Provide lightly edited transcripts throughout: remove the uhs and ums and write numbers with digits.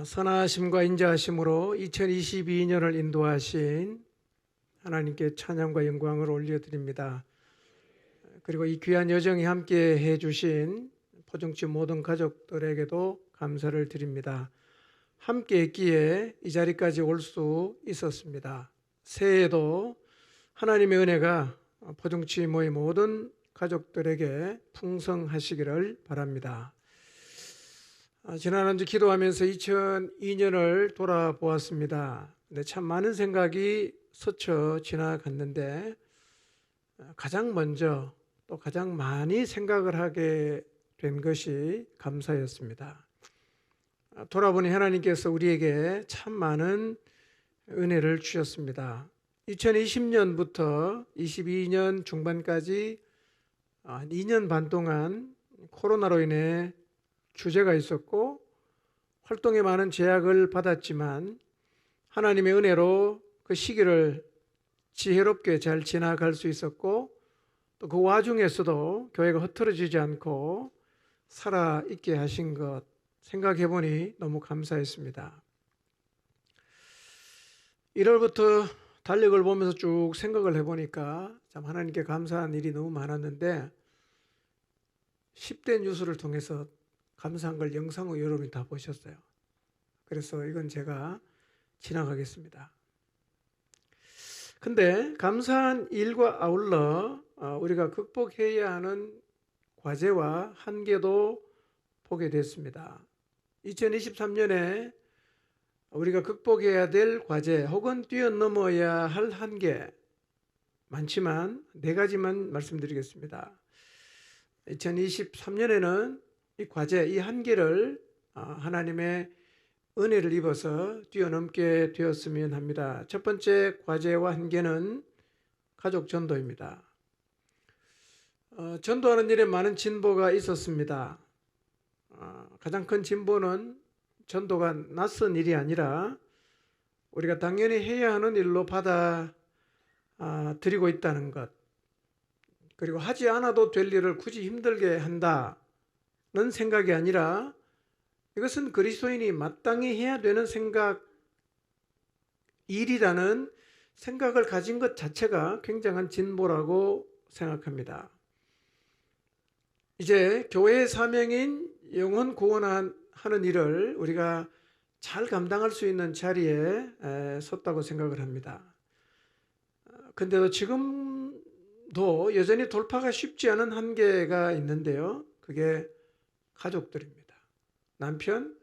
선하심과 인자하심으로 2022년을 인도하신 하나님께 찬양과 영광을 올려드립니다. 그리고 이 귀한 여정에 함께 해주신 포정치 모든 가족들에게도 감사를 드립니다. 함께 했기에 이 자리까지 올 수 있었습니다. 새해에도 하나님의 은혜가 포정치 모의 모든 가족들에게 풍성하시기를 바랍니다. 지난 한 주 기도하면서 2002년을 돌아보았습니다. 근데 참 많은 생각이 스쳐 지나갔는데 가장 먼저 또 가장 많이 생각을 하게 된 것이 감사였습니다. 돌아보니 하나님께서 우리에게 참 많은 은혜를 주셨습니다. 2020년부터 22년 중반까지 한 2년 반 동안 코로나로 인해 규제가 있었고 활동에 많은 제약을 받았지만 하나님의 은혜로 그 시기를 지혜롭게 잘 지나갈 수 있었고 또 그 와중에서도 교회가 흐트러지지 않고 살아있게 하신 것 생각해 보니 너무 감사했습니다. 1월부터 달력을 보면서 쭉 생각을 해보니까 참 하나님께 감사한 일이 너무 많았는데 10대 뉴스를 통해서 감사한 걸 영상으로 여러분이 다 보셨어요. 그래서 이건 제가 지나가겠습니다. 근데 감사한 일과 아울러 우리가 극복해야 하는 과제와 한계도 보게 됐습니다. 2023년에 우리가 극복해야 될 과제 혹은 뛰어넘어야 할 한계 많지만 4가지만 말씀드리겠습니다. 2023년에는 이 과제, 이 한계를 하나님의 은혜를 입어서 뛰어넘게 되었으면 합니다. 첫 번째 과제와 한계는 가족 전도입니다. 전도하는 일에 많은 진보가 있었습니다. 가장 큰 진보는 전도가 낯선 일이 아니라 우리가 당연히 해야 하는 일로 받아들이고 있다는 것, 그리고 하지 않아도 될 일을 굳이 힘들게 한다는 생각이 아니라 이것은 그리스도인이 마땅히 해야 되는 일이라는 생각을 가진 것 자체가 굉장한 진보라고 생각합니다. 이제 교회의 사명인 영혼 구원하는 일을 우리가 잘 감당할 수 있는 자리에 섰다고 생각을 합니다. 근데도 지금도 여전히 돌파가 쉽지 않은 한계가 있는데요. 그게 가족들입니다. 남편,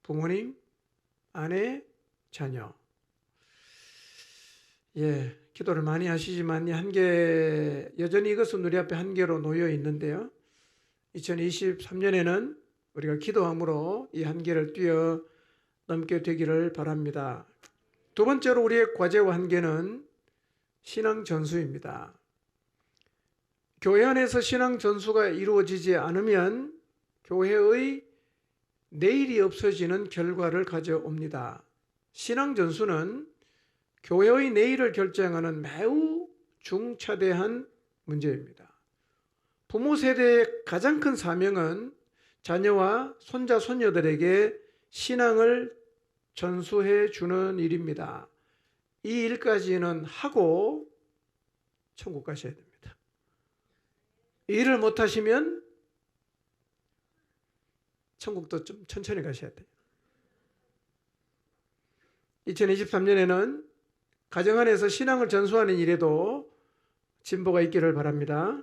부모님, 아내, 자녀. 기도를 많이 하시지만 이 한계, 여전히 이것은 우리 앞에 한계로 놓여 있는데요. 2023년에는 우리가 기도함으로 이 한계를 뛰어넘게 되기를 바랍니다. 두 번째로 우리의 과제와 한계는 신앙 전수입니다. 교회 안에서 신앙 전수가 이루어지지 않으면 교회의 내일이 없어지는 결과를 가져옵니다. 신앙 전수는 교회의 내일을 결정하는 매우 중차대한 문제입니다. 부모 세대의 가장 큰 사명은 자녀와 손자, 손녀들에게 신앙을 전수해 주는 일입니다. 이 일까지는 하고 천국 가셔야 됩니다. 이 일을 못하시면 천국도 좀 천천히 가셔야 돼요. 2023년에는 가정 안에서 신앙을 전수하는 일에도 진보가 있기를 바랍니다.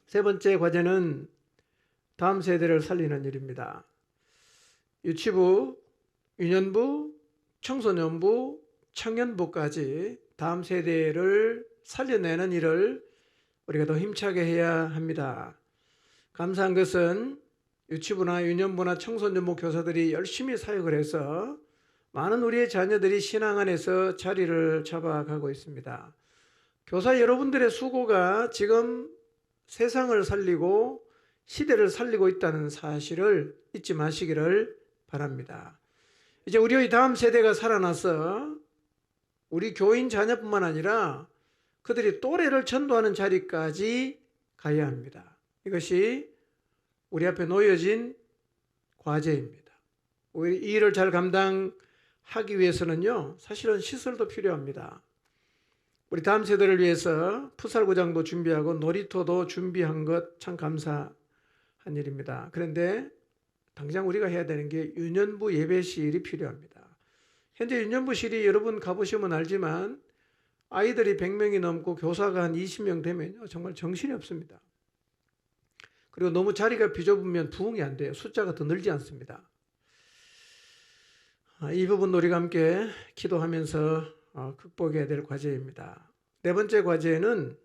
세 번째 과제는 다음 세대를 살리는 일입니다. 유치부, 유년부, 청소년부, 청년부까지 다음 세대를 살려내는 일을 우리가 더 힘차게 해야 합니다. 감사한 것은 유치부나 유년부나 청소년부 교사들이 열심히 사역을 해서 많은 우리의 자녀들이 신앙 안에서 자리를 잡아가고 있습니다. 교사 여러분들의 수고가 지금 세상을 살리고 시대를 살리고 있다는 사실을 잊지 마시기를 바랍니다. 이제 우리의 다음 세대가 살아나서 우리 교인 자녀뿐만 아니라 그들이 또래를 전도하는 자리까지 가야 합니다. 이것이 우리 앞에 놓여진 과제입니다. 이 일을 잘 감당하기 위해서는요, 사실은 시설도 필요합니다. 우리 다음 세대를 위해서 풋살구장도 준비하고 놀이터도 준비한 것 참 감사한 일입니다. 그런데 당장 우리가 해야 되는 게 유년부 예배실이 필요합니다. 현재 유년부실이 여러분 가보시면 알지만 아이들이 100명이 넘고 교사가 한 20명 되면 정말 정신이 없습니다. 그리고 너무 자리가 비좁으면 부응이 안 돼요. 숫자가 더 늘지 않습니다. 이 부분 우리가 함께 기도하면서 극복해야 될 과제입니다. 네 번째 과제는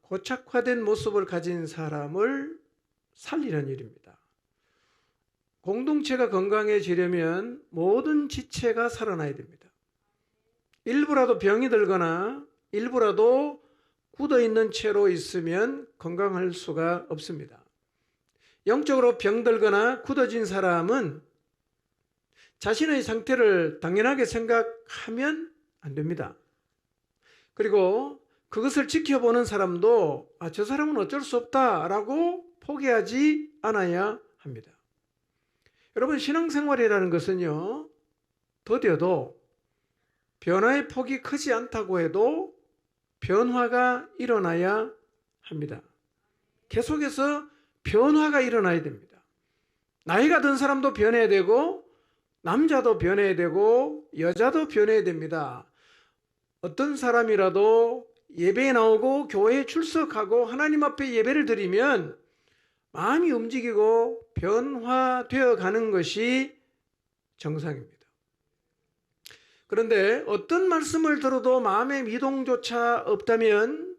고착화된 모습을 가진 사람을 살리는 일입니다. 공동체가 건강해지려면 모든 지체가 살아나야 됩니다. 일부라도 병이 들거나 일부라도 굳어있는 채로 있으면 건강할 수가 없습니다. 영적으로 병들거나 굳어진 사람은 자신의 상태를 당연하게 생각하면 안 됩니다. 그리고 그것을 지켜보는 사람도 저 사람은 어쩔 수 없다라고 포기하지 않아야 합니다. 여러분, 신앙생활이라는 것은요, 더뎌도 변화의 폭이 크지 않다고 해도 변화가 일어나야 합니다. 계속해서 변화가 일어나야 됩니다. 나이가 든 사람도 변해야 되고 남자도 변해야 되고 여자도 변해야 됩니다. 어떤 사람이라도 예배에 나오고 교회에 출석하고 하나님 앞에 예배를 드리면 마음이 움직이고 변화되어 가는 것이 정상입니다. 그런데 어떤 말씀을 들어도 마음의 미동조차 없다면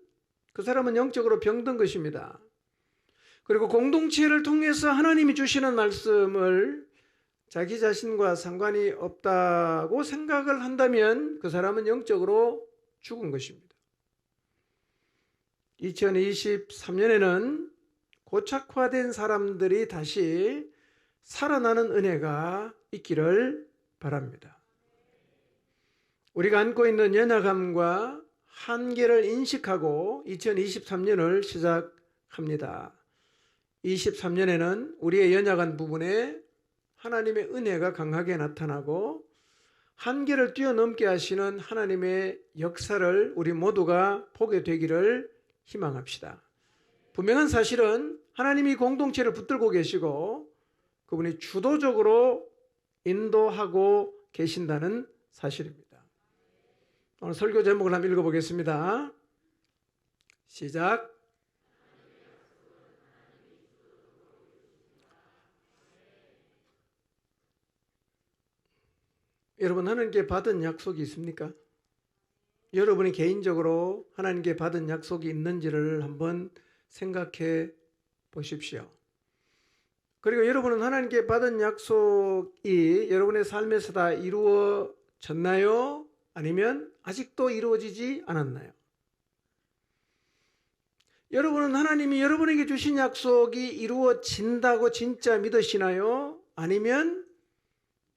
그 사람은 영적으로 병든 것입니다. 그리고 공동체를 통해서 하나님이 주시는 말씀을 자기 자신과 상관이 없다고 생각을 한다면 그 사람은 영적으로 죽은 것입니다. 2023년에는 고착화된 사람들이 다시 살아나는 은혜가 있기를 바랍니다. 우리가 안고 있는 연약함과 한계를 인식하고 2023년을 시작합니다. 23년에는 우리의 연약한 부분에 하나님의 은혜가 강하게 나타나고 한계를 뛰어넘게 하시는 하나님의 역사를 우리 모두가 보게 되기를 희망합시다. 분명한 사실은 하나님이 공동체를 붙들고 계시고 그분이 주도적으로 인도하고 계신다는 사실입니다. 오늘 설교 제목을 한번 읽어보겠습니다. 시작. 여러분, 하나님께 받은 약속이 있습니까? 여러분이 개인적으로 하나님께 받은 약속이 있는지를 한번 생각해 보십시오. 그리고 여러분은 하나님께 받은 약속이 여러분의 삶에서 다 이루어졌나요? 아니면 아직도 이루어지지 않았나요? 여러분은 하나님이 여러분에게 주신 약속이 이루어진다고 진짜 믿으시나요? 아니면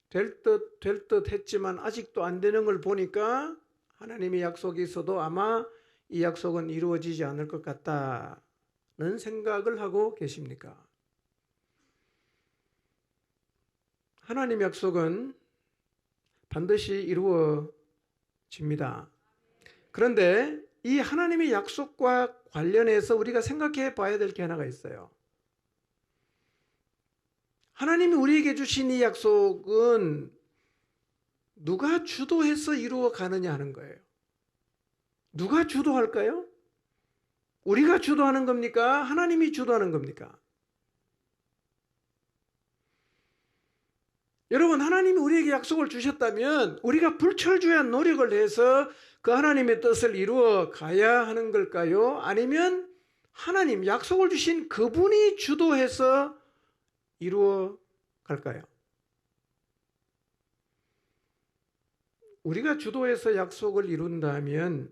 될 듯 했지만 아직도 안 되는 걸 보니까 하나님의 약속이 있어도 아마 이 약속은 이루어지지 않을 것 같다는 생각을 하고 계십니까? 하나님의 약속은 반드시 이루어집니다. 그런데 이 하나님의 약속과 관련해서 우리가 생각해 봐야 될 게 하나가 있어요. 하나님이 우리에게 주신 이 약속은 누가 주도해서 이루어 가느냐 하는 거예요. 누가 주도할까요? 우리가 주도하는 겁니까? 하나님이 주도하는 겁니까? 여러분, 하나님이 우리에게 약속을 주셨다면 우리가 불철주야 노력을 해서 그 하나님의 뜻을 이루어 가야 하는 걸까요? 아니면 하나님, 약속을 주신 그분이 주도해서 이루어 갈까요? 우리가 주도해서 약속을 이룬다면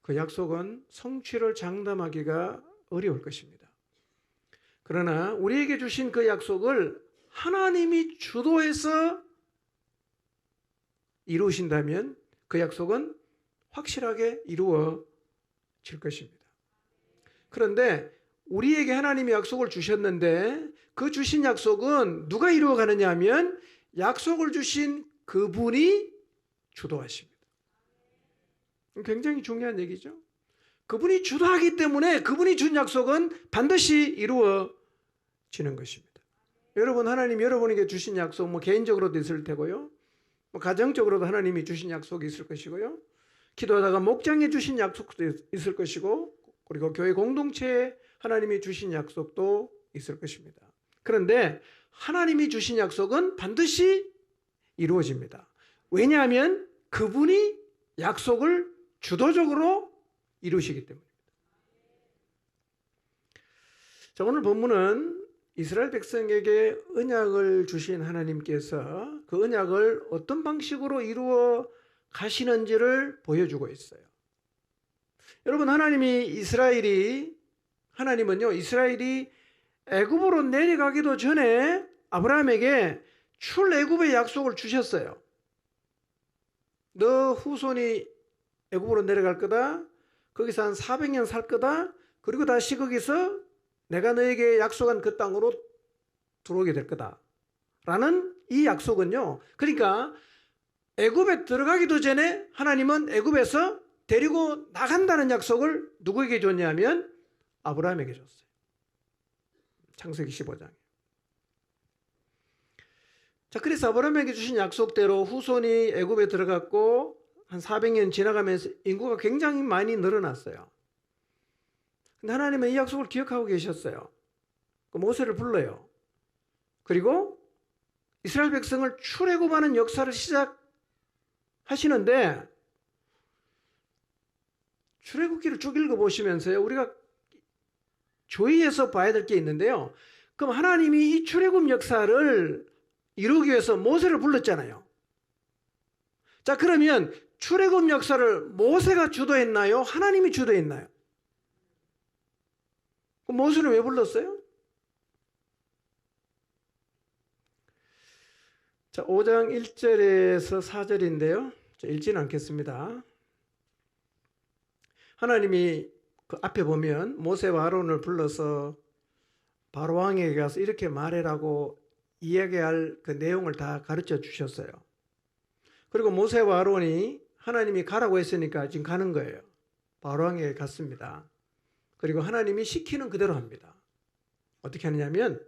그 약속은 성취를 장담하기가 어려울 것입니다. 그러나 우리에게 주신 그 약속을 하나님이 주도해서 이루신다면 그 약속은 확실하게 이루어질 것입니다. 그런데 우리에게 하나님이 약속을 주셨는데 그 주신 약속은 누가 이루어가느냐 하면 약속을 주신 그분이 주도하십니다. 굉장히 중요한 얘기죠. 그분이 주도하기 때문에 그분이 준 약속은 반드시 이루어지는 것입니다. 여러분, 하나님 여러분에게 주신 약속 개인적으로도 있을 테고요, 가정적으로도 하나님이 주신 약속이 있을 것이고요, 기도하다가 목장에 주신 약속도 있을 것이고, 그리고 교회 공동체에 하나님이 주신 약속도 있을 것입니다. 그런데 하나님이 주신 약속은 반드시 이루어집니다. 왜냐하면 그분이 약속을 주도적으로 이루시기 때문입니다. 자, 오늘 본문은 이스라엘 백성에게 언약을 주신 하나님께서 그 언약을 어떤 방식으로 이루어 가시는지를 보여주고 있어요. 여러분, 하나님은요, 이스라엘이 애굽으로 내려가기도 전에 아브라함에게 출애굽의 약속을 주셨어요. 너 후손이 애굽으로 내려갈 거다. 거기서 한 400년 살 거다. 그리고 다시 거기서 내가 너에게 약속한 그 땅으로 들어오게 될 거다. 라는 이 약속은요, 그러니까 애굽에 들어가기도 전에 하나님은 애굽에서 데리고 나간다는 약속을 누구에게 줬냐면 아브라함에게 줬어요. 창세기 15장에. 자, 그래서 아브라함에게 주신 약속대로 후손이 애굽에 들어갔고 한 400년 지나가면서 인구가 굉장히 많이 늘어났어요. 근데 하나님은 이 약속을 기억하고 계셨어요. 모세를 불러요. 그리고 이스라엘 백성을 출애굽하는 역사를 시작하시는데, 출애굽기를 쭉 읽어보시면서요, 우리가 주의해서 봐야 될 게 있는데요. 그럼 하나님이 이 출애굽 역사를 이루기 위해서 모세를 불렀잖아요. 자, 그러면 출애굽 역사를 모세가 주도했나요? 하나님이 주도했나요? 그럼 모세를 왜 불렀어요? 자, 5장 1절에서 4절인데요. 자, 읽지는 않겠습니다. 하나님이 그 앞에 보면 모세와 아론을 불러서 바로 왕에게 가서 이렇게 말해라고 이야기할 그 내용을 다 가르쳐 주셨어요. 그리고 모세와 아론이 하나님이 가라고 했으니까 지금 가는 거예요. 바로 왕에게 갔습니다. 그리고 하나님이 시키는 그대로 합니다. 어떻게 하느냐면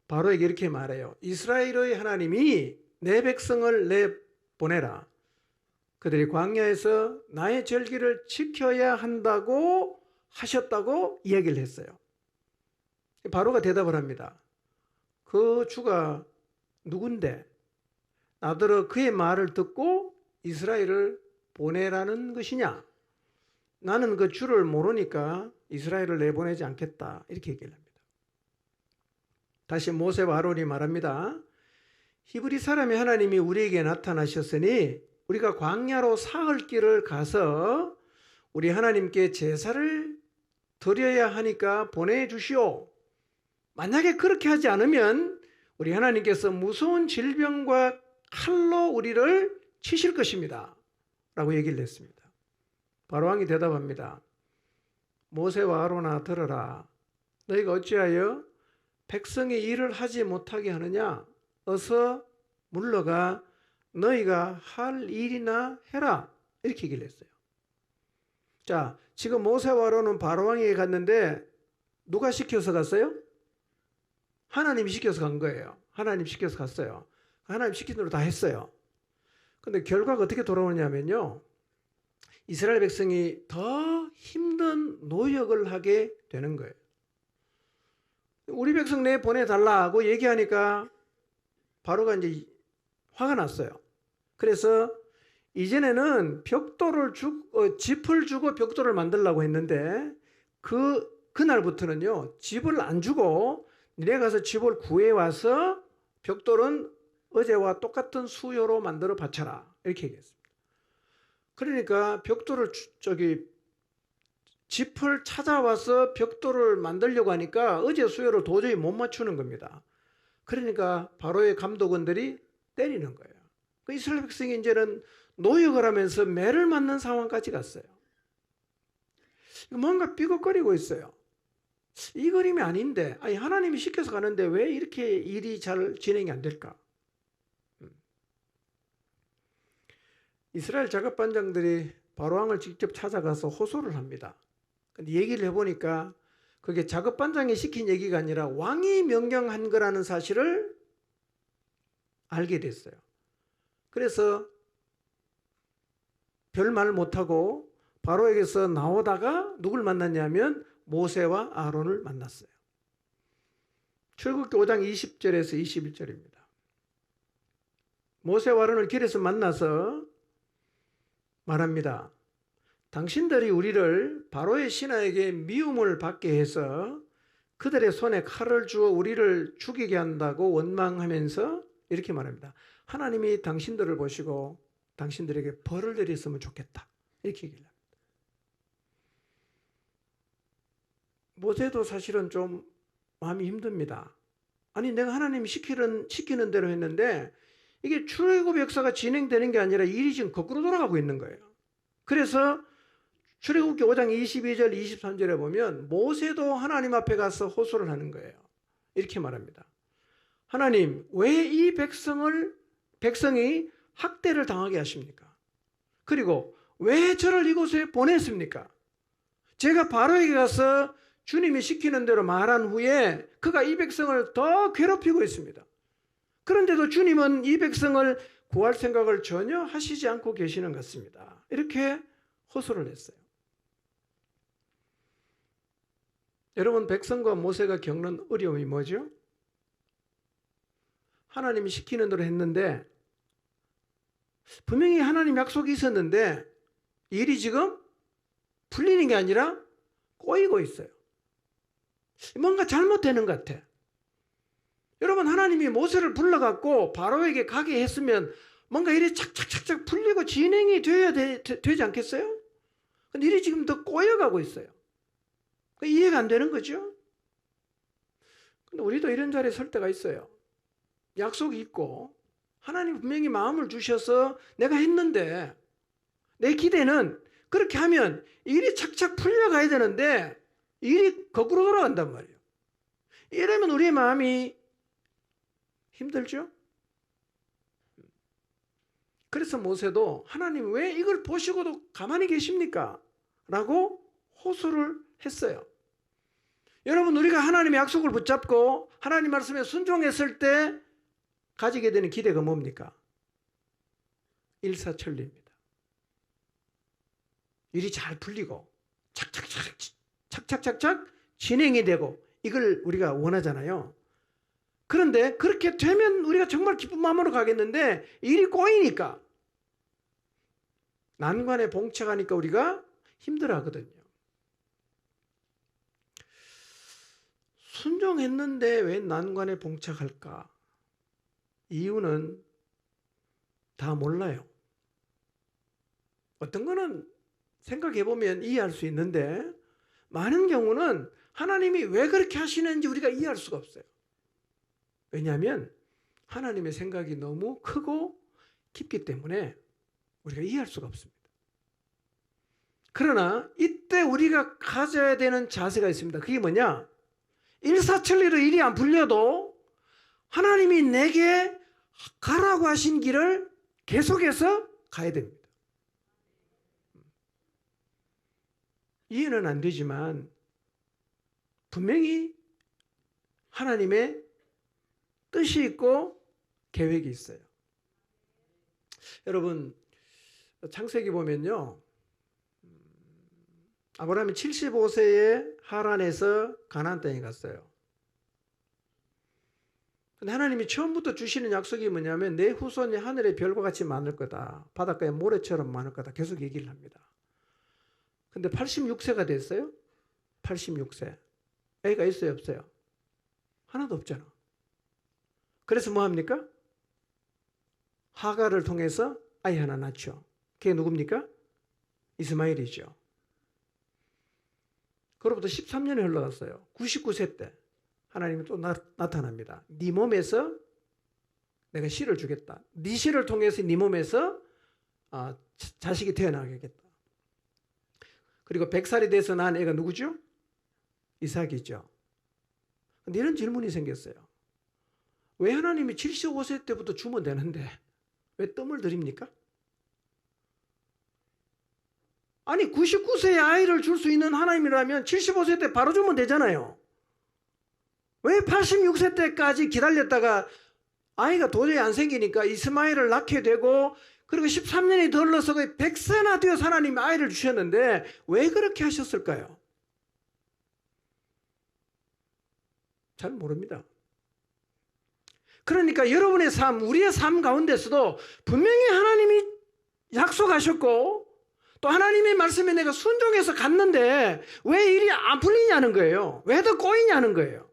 바로에게 이렇게 말해요. 이스라엘의 하나님이 내 백성을 내보내라. 그들이 광야에서 나의 절기를 지켜야 한다고 하셨다고 이야기를 했어요. 바로가 대답을 합니다. 그 주가 누군데 나더러 그의 말을 듣고 이스라엘을 보내라는 것이냐? 나는 그 주를 모르니까 이스라엘을 내보내지 않겠다. 이렇게 얘기를 합니다. 다시 모세와 아론이 말합니다. 히브리 사람의 하나님이 우리에게 나타나셨으니 우리가 광야로 사흘 길을 가서 우리 하나님께 제사를 드려야 하니까 보내주시오. 만약에 그렇게 하지 않으면 우리 하나님께서 무서운 질병과 칼로 우리를 치실 것입니다. 라고 얘기를 했습니다. 바로 왕이 대답합니다. 모세와 아론아 들어라. 너희가 어찌하여 백성이 일을 하지 못하게 하느냐? 어서 물러가 너희가 할 일이나 해라. 이렇게 얘기를 했어요. 자, 지금 모세와 아론은 바로 왕에게 갔는데 누가 시켜서 갔어요? 하나님이 시켜서 간 거예요. 하나님 시켜서 갔어요. 하나님 시킨 대로 다 했어요. 근데 결과가 어떻게 돌아오냐면요, 이스라엘 백성이 더 힘든 노역을 하게 되는 거예요. 우리 백성 내 보내달라고 얘기하니까 바로가 이제 화가 났어요. 그래서 이전에는 짚을 주고 벽돌을 만들려고 했는데 그날부터는요, 집을 안 주고 니네 가서 집을 구해와서 벽돌은 어제와 똑같은 수요로 만들어 바쳐라. 이렇게 얘기했습니다. 그러니까 짚을 찾아와서 벽돌을 만들려고 하니까 어제 수요를 도저히 못 맞추는 겁니다. 그러니까 바로의 감독원들이 때리는 거예요. 그 이스라엘 백성이 이제는 노역을 하면서 매를 맞는 상황까지 갔어요. 뭔가 삐걱거리고 있어요. 이 그림이 아닌데, 아니 하나님이 시켜서 가는데 왜 이렇게 일이 잘 진행이 안 될까? 이스라엘 작업반장들이 바로왕을 직접 찾아가서 호소를 합니다. 근데 얘기를 해보니까 그게 작업반장이 시킨 얘기가 아니라 왕이 명령한 거라는 사실을 알게 됐어요. 그래서 별말 못하고 바로에게서 나오다가 누굴 만났냐면 모세와 아론을 만났어요. 출애굽기 5장 20절에서 21절입니다. 모세와 아론을 길에서 만나서 말합니다. 당신들이 우리를 바로의 신하에게 미움을 받게 해서 그들의 손에 칼을 주어 우리를 죽이게 한다고 원망하면서 이렇게 말합니다. 하나님이 당신들을 보시고 당신들에게 벌을 내렸으면 좋겠다. 이렇게 얘기를 합니다. 모세도 사실은 좀 마음이 힘듭니다. 아니 내가 하나님이 시키는 대로 했는데 이게 출애굽 역사가 진행되는 게 아니라 일이 지금 거꾸로 돌아가고 있는 거예요. 그래서 출애굽기 5장 22절 23절에 보면 모세도 하나님 앞에 가서 호소를 하는 거예요. 이렇게 말합니다. 하나님, 왜 이 백성이 학대를 당하게 하십니까? 그리고 왜 저를 이곳에 보냈습니까? 제가 바로에게 가서 주님이 시키는 대로 말한 후에 그가 이 백성을 더 괴롭히고 있습니다. 그런데도 주님은 이 백성을 구할 생각을 전혀 하시지 않고 계시는 것 같습니다. 이렇게 호소를 했어요. 여러분, 백성과 모세가 겪는 어려움이 뭐죠? 하나님이 시키는 대로 했는데 분명히 하나님 약속이 있었는데 일이 지금 풀리는 게 아니라 꼬이고 있어요. 뭔가 잘못되는 것 같아. 여러분, 하나님이 모세를 불러갖고 바로에게 가게 했으면 뭔가 일이 착착착착 풀리고 진행이 되지 않겠어요? 근데 일이 지금 더 꼬여가고 있어요. 이해가 안 되는 거죠? 근데 우리도 이런 자리에 설 때가 있어요. 약속이 있고 하나님 분명히 마음을 주셔서 내가 했는데 내 기대는 그렇게 하면 일이 착착 풀려가야 되는데 일이 거꾸로 돌아간단 말이에요. 이러면 우리의 마음이 힘들죠? 그래서 모세도 하나님 왜 이걸 보시고도 가만히 계십니까? 라고 호소를 했어요. 여러분, 우리가 하나님의 약속을 붙잡고 하나님 말씀에 순종했을 때 가지게 되는 기대가 뭡니까? 일사천리입니다. 일이 잘 풀리고 착착착착 진행이 되고 이걸 우리가 원하잖아요. 그런데 그렇게 되면 우리가 정말 기쁜 마음으로 가겠는데 일이 꼬이니까 난관에 봉착하니까 우리가 힘들어하거든요. 순종했는데 왜 난관에 봉착할까? 이유는 다 몰라요. 어떤 거는 생각해보면 이해할 수 있는데 많은 경우는 하나님이 왜 그렇게 하시는지 우리가 이해할 수가 없어요. 왜냐하면 하나님의 생각이 너무 크고 깊기 때문에 우리가 이해할 수가 없습니다. 그러나 이때 우리가 가져야 되는 자세가 있습니다. 그게 뭐냐? 일사천리로 일이 안 풀려도 하나님이 내게 가라고 하신 길을 계속해서 가야 됩니다. 이해는 안 되지만 분명히 하나님의 뜻이 있고 계획이 있어요. 여러분, 창세기 보면요, 아브라함이 75세에 하란에서 가나안 땅에 갔어요. 근데 하나님이 처음부터 주시는 약속이 뭐냐면 내 후손이 하늘의 별과 같이 많을 거다. 바닷가의 모래처럼 많을 거다. 계속 얘기를 합니다. 근데 86세가 됐어요. 86세. 애가 있어요, 없어요? 하나도 없잖아. 그래서 뭐 합니까? 하가를 통해서 아이 하나 낳죠. 그게 누굽니까? 이스마엘이죠. 그로부터 13년이 흘러갔어요. 99세 때 하나님이 또 나타납니다. 네 몸에서 내가 씨를 주겠다. 네 씨를 통해서 네 몸에서 자식이 태어나겠다. 그리고 100살이 돼서 낳은 애가 누구죠? 이삭이죠. 근데 이런 질문이 생겼어요. 왜 하나님이 75세 때부터 주면 되는데 왜 뜸을 들입니까? 아니 99세에 아이를 줄 수 있는 하나님이라면 75세 때 바로 주면 되잖아요. 왜 86세 때까지 기다렸다가 아이가 도저히 안 생기니까 이스마엘을 낳게 되고 그리고 13년이 더 흘러서 100세나 되어서 하나님이 아이를 주셨는데 왜 그렇게 하셨을까요? 잘 모릅니다. 그러니까 여러분의 삶, 우리의 삶 가운데서도 분명히 하나님이 약속하셨고 또 하나님의 말씀에 내가 순종해서 갔는데 왜 일이 안 풀리냐는 거예요. 왜 더 꼬이냐는 거예요.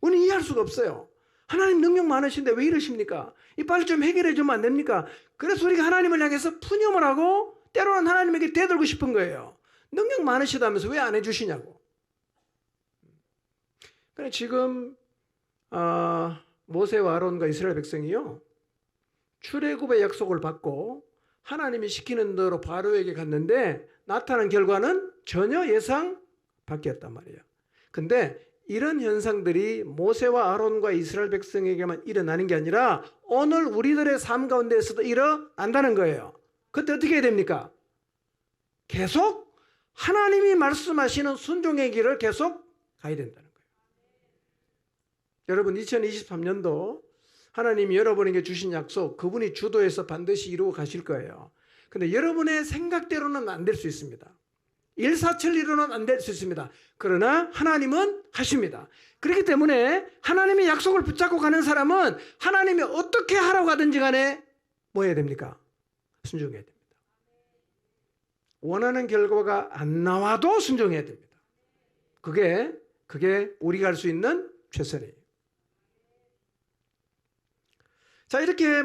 우리는 이해할 수가 없어요. 하나님 능력 많으신데 왜 이러십니까? 이 빨리 좀 해결해 주면 안 됩니까? 그래서 우리가 하나님을 향해서 푸념을 하고 때로는 하나님에게 대들고 싶은 거예요. 능력 많으시다면서 왜 안 해주시냐고. 그래 지금 모세와 아론과 이스라엘 백성이요 출애굽의 약속을 받고 하나님이 시키는 대로 바로에게 갔는데 나타난 결과는 전혀 예상 밖이었단 말이에요. 근데 이런 현상들이 모세와 아론과 이스라엘 백성에게만 일어나는 게 아니라 오늘 우리들의 삶 가운데에서도 일어난다는 거예요. 그때 어떻게 해야 됩니까? 계속 하나님이 말씀하시는 순종의 길을 계속 가야 된다는 거예요. 여러분 2023년도 하나님이 여러분에게 주신 약속 그분이 주도해서 반드시 이루어 가실 거예요. 근데 여러분의 생각대로는 안 될 수 있습니다. 일사천리로는 안 될 수 있습니다. 그러나 하나님은 하십니다. 그렇기 때문에 하나님의 약속을 붙잡고 가는 사람은 하나님이 어떻게 하라고 하든지 간에 뭐 해야 됩니까? 순종해야 됩니다. 원하는 결과가 안 나와도 순종해야 됩니다. 그게 우리가 할 수 있는 최선이에요. 자, 이렇게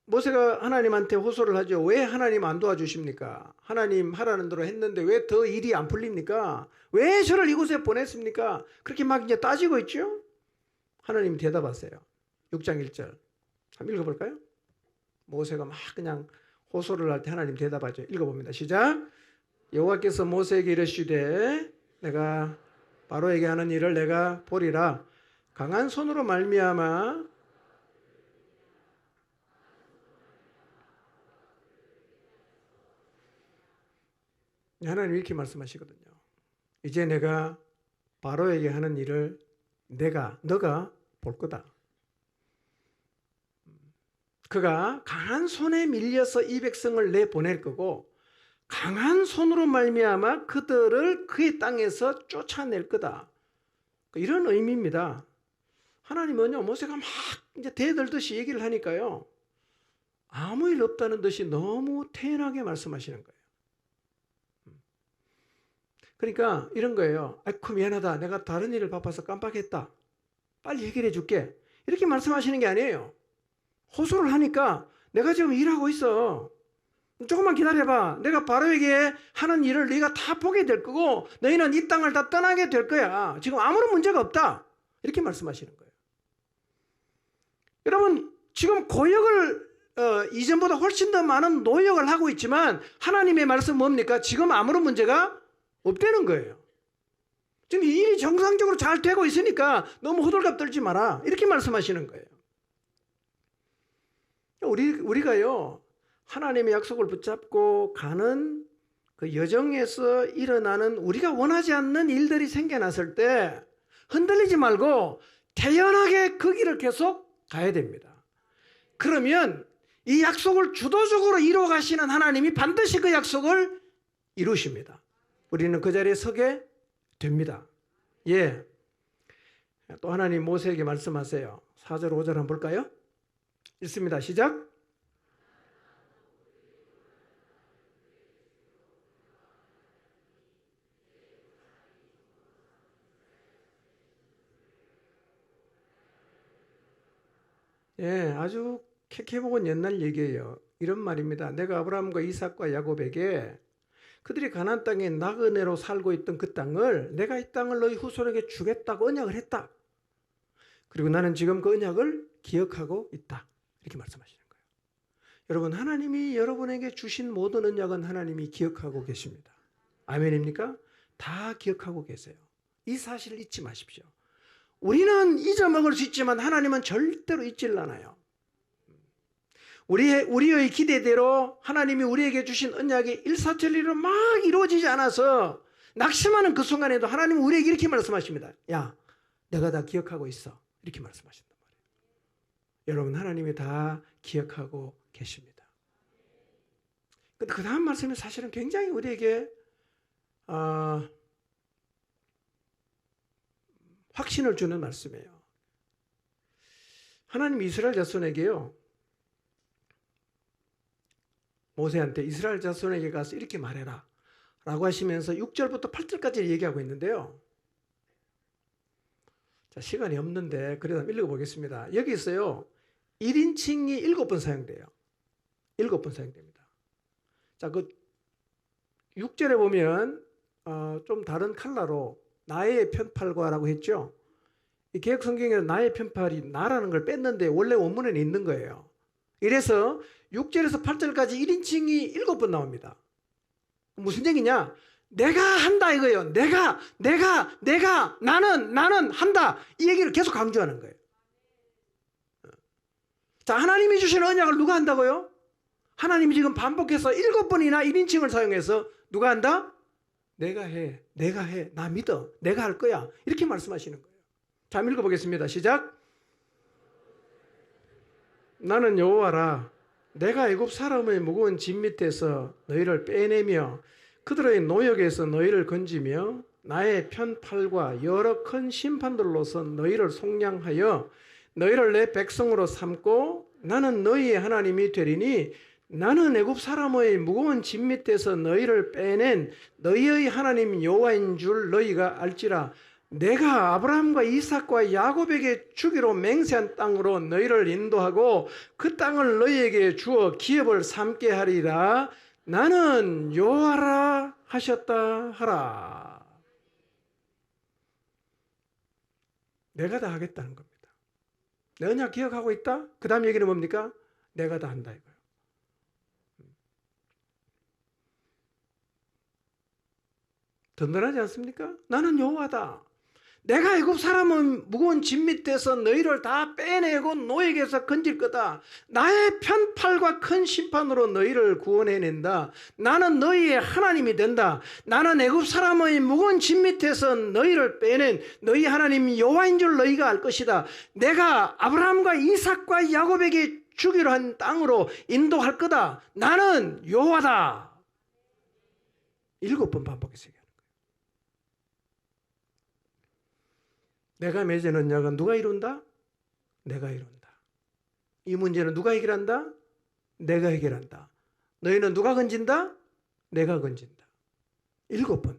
모세가 하나님한테 호소를 하죠. 왜 하나님 안 도와주십니까? 하나님 하라는 대로 했는데 왜 더 일이 안 풀립니까? 왜 저를 이곳에 보냈습니까? 그렇게 막 이제 따지고 있죠. 하나님이 대답하세요. 6장 1절 한번 읽어볼까요? 모세가 막 그냥 호소를 할 때 하나님 대답하죠. 읽어봅니다. 시작. 여호와께서 모세에게 이르시되 내가 바로에게 하는 일을 내가 보리라. 강한 손으로 말미암아 하나님 이렇게 말씀하시거든요. 이제 내가 바로에게 하는 일을 너가 볼 거다. 그가 강한 손에 밀려서 이 백성을 내보낼 거고 강한 손으로 말미암아 그들을 그의 땅에서 쫓아낼 거다. 이런 의미입니다. 하나님은요 모세가 막 이제 대들듯이 얘기를 하니까요 아무 일 없다는 듯이 너무 태연하게 말씀하시는 거예요. 그러니까 이런 거예요. 아이고 미안하다. 내가 다른 일을 바빠서 깜빡했다. 빨리 해결해 줄게. 이렇게 말씀하시는 게 아니에요. 호소를 하니까 내가 지금 일하고 있어. 조금만 기다려봐. 내가 바로에게 하는 일을 네가 다 보게 될 거고 너희는 이 땅을 다 떠나게 될 거야. 지금 아무런 문제가 없다. 이렇게 말씀하시는 거예요. 여러분 지금 고역을 이전보다 훨씬 더 많은 노력을 하고 있지만 하나님의 말씀은 뭡니까? 지금 아무런 문제가 없다는 거예요. 지금 이 일이 정상적으로 잘 되고 있으니까 너무 호들갑 떨지 마라. 이렇게 말씀하시는 거예요. 우리가요 하나님의 약속을 붙잡고 가는 그 여정에서 일어나는 우리가 원하지 않는 일들이 생겨났을 때 흔들리지 말고 태연하게 그 길을 계속 가야 됩니다. 그러면 이 약속을 주도적으로 이루어 가시는 하나님이 반드시 그 약속을 이루십니다. 우리는 그 자리에 서게 됩니다. 예. 또 하나님 모세에게 말씀하세요. 4절 5절 한번 볼까요? 읽습니다. 시작. 예, 아주 캐캐묵은 옛날 얘기예요. 이런 말입니다. 내가 아브라함과 이삭과 야곱에게 그들이 가나안 땅에 나그네로 살고 있던 그 땅을 내가 이 땅을 너희 후손에게 주겠다고 언약을 했다. 그리고 나는 지금 그 언약을 기억하고 있다. 이렇게 말씀하시는 거예요. 여러분 하나님이 여러분에게 주신 모든 언약은 하나님이 기억하고 계십니다. 아멘입니까? 다 기억하고 계세요. 이 사실을 잊지 마십시오. 우리는 잊어먹을 수 있지만 하나님은 절대로 잊질 않아요. 우리의 기대대로 하나님이 우리에게 주신 언약이 일사천리로 막 이루어지지 않아서 낙심하는 그 순간에도 하나님은 우리에게 이렇게 말씀하십니다. 야, 내가 다 기억하고 있어. 이렇게 말씀하신단 말이에요. 여러분, 하나님이 다 기억하고 계십니다. 근데 그 다음 말씀이 사실은 굉장히 우리에게 확신을 주는 말씀이에요. 하나님이 이스라엘 자손에게요, 모세한테 이스라엘 자손에게 가서 이렇게 말해라 라고 하시면서 6절부터 8절까지 얘기하고 있는데요. 자, 시간이 없는데 그래도 읽어보겠습니다. 여기 있어요. 1인칭이 7번 사용돼요. 7번 사용됩니다. 자, 그 6절에 보면 좀 다른 컬러로 나의 편팔과라고 했죠. 이 개역 성경에는 나의 편팔이 나라는 걸 뺐는데 원래 원문에는 있는 거예요. 이래서 6절에서 8절까지 1인칭이 7번 나옵니다. 무슨 얘기냐? 내가 한다 이거예요. 내가 나는 한다. 이 얘기를 계속 강조하는 거예요. 자, 하나님이 주신 언약을 누가 한다고요? 하나님이 지금 반복해서 7번이나 1인칭을 사용해서 누가 한다? 내가 해. 나 믿어. 내가 할 거야. 이렇게 말씀하시는 거예요. 자, 읽어보겠습니다. 시작. 나는 여호와라. 내가 애굽 사람의 무거운 짐 밑에서 너희를 빼내며 그들의 노역에서 너희를 건지며 나의 편팔과 여러 큰 심판들로서 너희를 속량하여 너희를 내 백성으로 삼고 나는 너희의 하나님이 되리니 나는 애굽 사람의 무거운 짐 밑에서 너희를 빼낸 너희의 하나님 여호와인 줄 너희가 알지라. 내가 아브라함과 이삭과 야곱에게 주기로 맹세한 땅으로 너희를 인도하고 그 땅을 너희에게 주어 기업을 삼게 하리라. 나는 여호와라 하셨다 하라. 내가 다 하겠다는 겁니다. 내 언약 기억하고 있다? 그 다음 얘기는 뭡니까? 내가 다 한다 이거예요. 든든하지 않습니까? 나는 여호와다. 내가 애굽 사람은 무거운 짐 밑에서 너희를 다 빼내고 노예에게서 건질 거다. 나의 편팔과 큰 심판으로 너희를 구원해낸다. 나는 너희의 하나님이 된다. 나는 애굽 사람의 무거운 짐 밑에서 너희를 빼낸 너희 하나님 여호와인 줄 너희가 알 것이다. 내가 아브라함과 이삭과 야곱에게 주기로 한 땅으로 인도할 거다. 나는 여호와다. 7번 반복해서 얘기하는 거예요. 내가 맺은 언약은 누가 이룬다? 내가 이룬다. 이 문제는 누가 해결한다? 내가 해결한다. 너희는 누가 건진다? 내가 건진다. 7번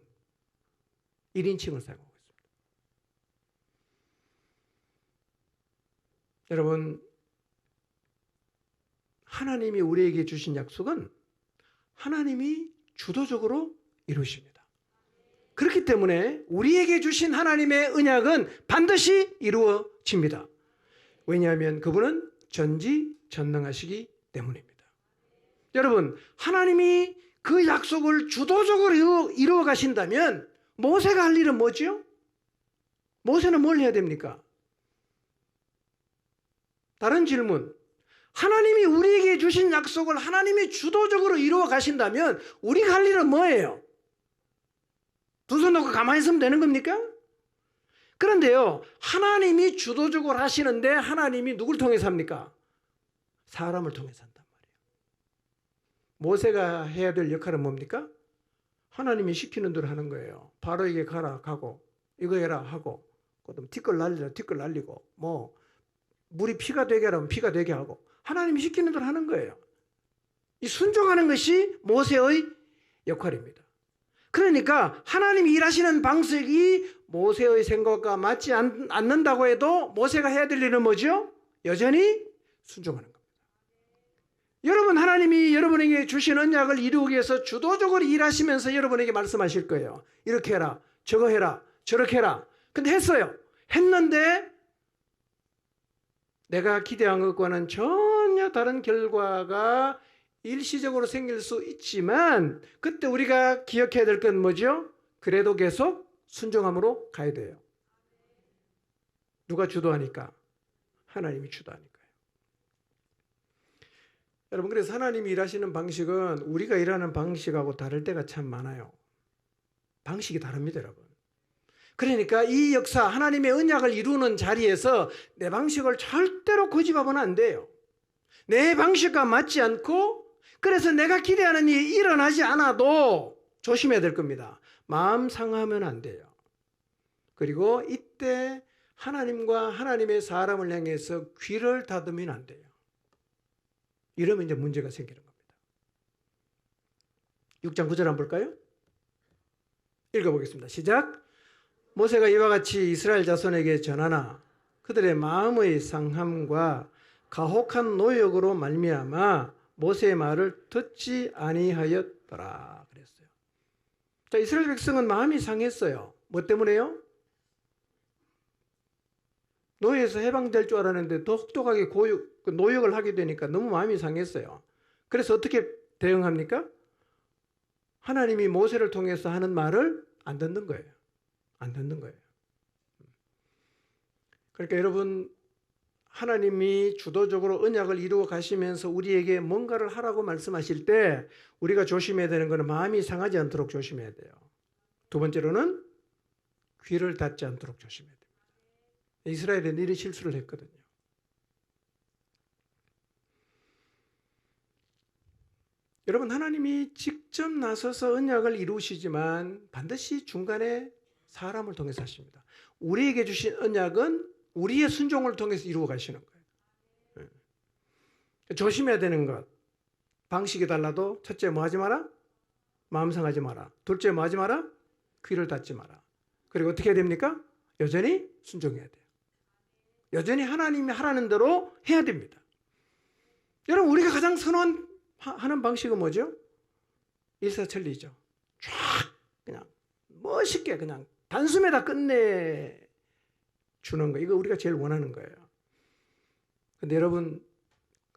1인칭을 사용하고 있습니다. 여러분, 하나님이 우리에게 주신 약속은 하나님이 주도적으로 이루십니다. 그렇기 때문에 우리에게 주신 하나님의 언약은 반드시 이루어집니다. 왜냐하면 그분은 전지전능하시기 때문입니다. 여러분, 하나님이 그 약속을 주도적으로 이루어 가신다면 모세가 할 일은 뭐죠? 모세는 뭘 해야 됩니까? 다른 질문. 하나님이 우리에게 주신 약속을 하나님이 주도적으로 이루어 가신다면 우리가 할 일은 뭐예요? 두 손 놓고 가만히 있으면 되는 겁니까? 그런데요, 하나님이 주도적으로 하시는데 하나님이 누굴 통해서 합니까? 사람을 통해서 한단 말이에요. 모세가 해야 될 역할은 뭡니까? 하나님이 시키는 대로 하는 거예요. 바로에게 가라 가고 이거 해라 하고 그다음 티끌 날리라 티끌 날리고 뭐 물이 피가 되게 하라면 피가 되게 하고 하나님이 시키는 대로 하는 거예요. 이 순종하는 것이 모세의 역할입니다. 그러니까 하나님이 일하시는 방식이 모세의 생각과 맞지 않는다고 해도 모세가 해야 될 일은 뭐죠? 여전히 순종하는 겁니다. 여러분, 하나님이 여러분에게 주신 언약을 이루기 위해서 주도적으로 일하시면서 여러분에게 말씀하실 거예요. 이렇게 해라, 저거 해라, 저렇게 해라. 근데 했어요. 했는데 내가 기대한 것과는 전혀 다른 결과가 일시적으로 생길 수 있지만 그때 우리가 기억해야 될 건 뭐죠? 그래도 계속 순종함으로 가야 돼요. 누가 주도하니까? 하나님이 주도하니까요. 여러분, 그래서 하나님이 일하시는 방식은 우리가 일하는 방식하고 다를 때가 참 많아요. 방식이 다릅니다, 여러분. 그러니까 이 역사, 하나님의 언약을 이루는 자리에서 내 방식을 절대로 고집하면 안 돼요. 내 방식과 맞지 않고, 그래서 내가 기대하는 일이 일어나지 않아도 조심해야 될 겁니다. 마음 상하면 안 돼요. 그리고 이때 하나님과 하나님의 사람을 향해서 귀를 닫으면 안 돼요. 이러면 이제 문제가 생기는 겁니다. 6장 9절 한번 볼까요? 읽어보겠습니다. 시작. 모세가 이와 같이 이스라엘 자손에게 전하나 그들의 마음의 상함과 가혹한 노역으로 말미암아 모세의 말을 듣지 아니하였더라 그랬어요. 자, 이스라엘 백성은 마음이 상했어요. 뭐 때문에요? 노예에서 해방될 줄 알았는데 더 혹독하게 노역을 하게 되니까 너무 마음이 상했어요. 그래서 어떻게 대응합니까? 하나님이 모세를 통해서 하는 말을 안 듣는 거예요. 안 듣는 거예요. 그러니까 여러분, 하나님이 주도적으로 언약을 이루어 가시면서 우리에게 뭔가를 하라고 말씀하실 때 우리가 조심해야 되는 것은 마음이 상하지 않도록 조심해야 돼요. 두 번째로는 귀를 닫지 않도록 조심해야 돼요. 이스라엘은 이런 실수를 했거든요. 여러분, 하나님이 직접 나서서 언약을 이루시지만 반드시 중간에 사람을 통해서 하십니다. 우리에게 주신 언약은 우리의 순종을 통해서 이루어 가시는 거예요. 조심해야 되는 것. 방식이 달라도 첫째 뭐 하지 마라? 마음 상하지 마라. 둘째 뭐 하지 마라? 귀를 닫지 마라. 그리고 어떻게 해야 됩니까? 여전히 순종해야 돼요. 여전히 하나님이 하라는 대로 해야 됩니다. 여러분, 우리가 가장 선호하는 방식은 뭐죠? 일사천리죠. 쫙 그냥 멋있게 그냥 단숨에 다 끝내 주는 거. 이거 우리가 제일 원하는 거예요. 근데 여러분,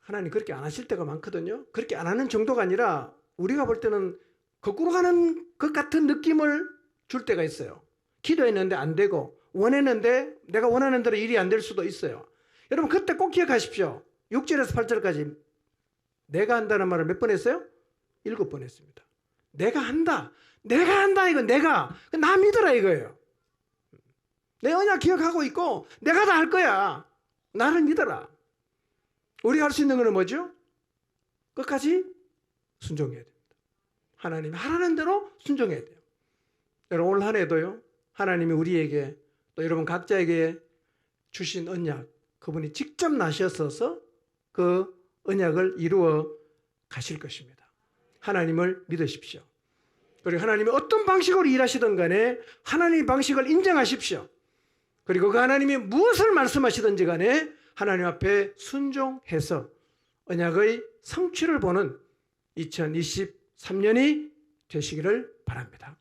하나님 그렇게 안 하실 때가 많거든요. 그렇게 안 하는 정도가 아니라 우리가 볼 때는 거꾸로 가는 것 같은 느낌을 줄 때가 있어요. 기도했는데 안 되고 원했는데 내가 원하는 대로 일이 안 될 수도 있어요. 여러분, 그때 꼭 기억하십시오. 6절에서 8절까지 내가 한다는 말을 몇 번 했어요? 7번 했습니다. 내가 한다. 내가 한다. 이거 내가. 나 믿어라 이거예요. 내 언약 기억하고 있고 내가 다 할 거야. 나를 믿어라. 우리가 할 수 있는 건 뭐죠? 끝까지 순종해야 됩니다. 하나님이 하라는 대로 순종해야 돼요. 여러분, 올 한 해도요, 하나님이 우리에게 또 여러분 각자에게 주신 언약, 그분이 직접 나셔서 그 언약을 이루어 가실 것입니다. 하나님을 믿으십시오. 그리고 하나님이 어떤 방식으로 일하시든 간에 하나님의 방식을 인정하십시오. 그리고 그 하나님이 무엇을 말씀하시든지 간에 하나님 앞에 순종해서 언약의 성취를 보는 2023년이 되시기를 바랍니다.